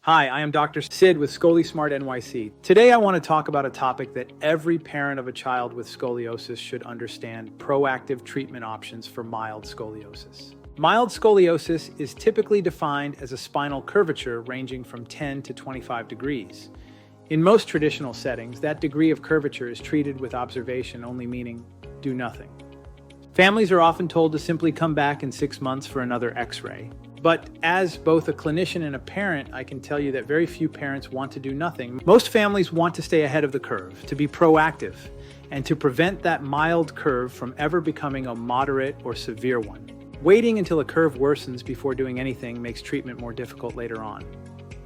Hi, I am Dr. Sid with Scoliosis NYC. Today I want to talk about a topic that every parent of a child with scoliosis should understand: proactive treatment options for mild scoliosis. Mild scoliosis is typically defined as a spinal curvature ranging from 10 to 25 degrees. In most traditional settings, that degree of curvature is treated with observation, only meaning do nothing. Families are often told to simply come back in 6 months for another X-ray. But as both a clinician and a parent, I can tell you that very few parents want to do nothing. Most families want to stay ahead of the curve, to be proactive, and to prevent that mild curve from ever becoming a moderate or severe one. Waiting until a curve worsens before doing anything makes treatment more difficult later on.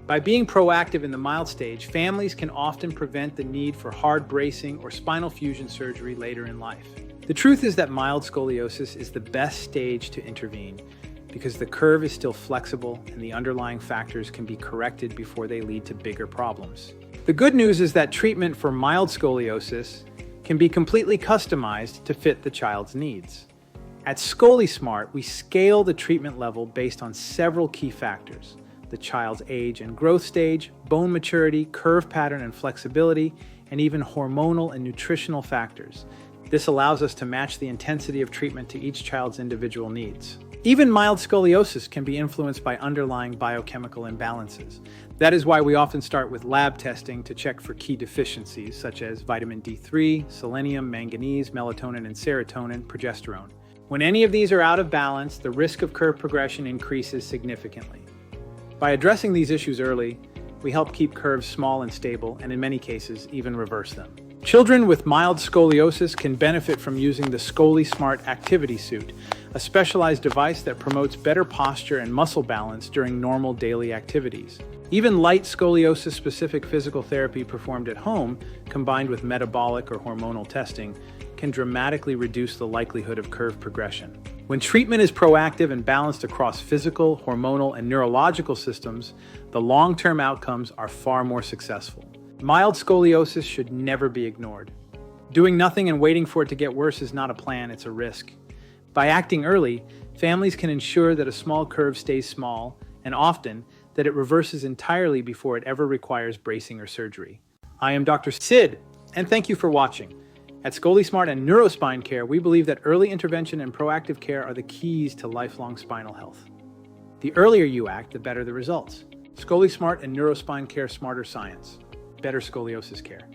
By being proactive in the mild stage, families can often prevent the need for hard bracing or spinal fusion surgery later in life. The truth is that mild scoliosis is the best stage to intervene, because the curve is still flexible and the underlying factors can be corrected before they lead to bigger problems. The good news is that treatment for mild scoliosis can be completely customized to fit the child's needs. At Scoliosis, we scale the treatment level based on several key factors: the child's age and growth stage, bone maturity, curve pattern and flexibility, and even hormonal and nutritional factors. This allows us to match the intensity of treatment to each child's individual needs. Even mild scoliosis can be influenced by underlying biochemical imbalances. That is why we often start with lab testing to check for key deficiencies such as vitamin D3, selenium, manganese, melatonin, and serotonin, progesterone. When any of these are out of balance, the risk of curve progression increases significantly. By addressing these issues early, we help keep curves small and stable, and in many cases, even reverse them. Children with mild scoliosis can benefit from using the Scoliosis Activity Suit, a specialized device that promotes better posture and muscle balance during normal daily activities. Even light scoliosis-specific physical therapy performed at home, combined with metabolic or hormonal testing, can dramatically reduce the likelihood of curve progression. When treatment is proactive and balanced across physical, hormonal, and neurological systems, the long-term outcomes are far more successful. Mild scoliosis should never be ignored. Doing nothing and waiting for it to get worse is not a plan, it's a risk. By acting early, families can ensure that a small curve stays small, and often, that it reverses entirely before it ever requires bracing or surgery. I am Dr. Sid, and thank you for watching. At Scoliosis and Neurospine Care, we believe that early intervention and proactive care are the keys to lifelong spinal health. The earlier you act, the better the results. Scoliosis and Neurospine Care, smarter science. Better scoliosis care.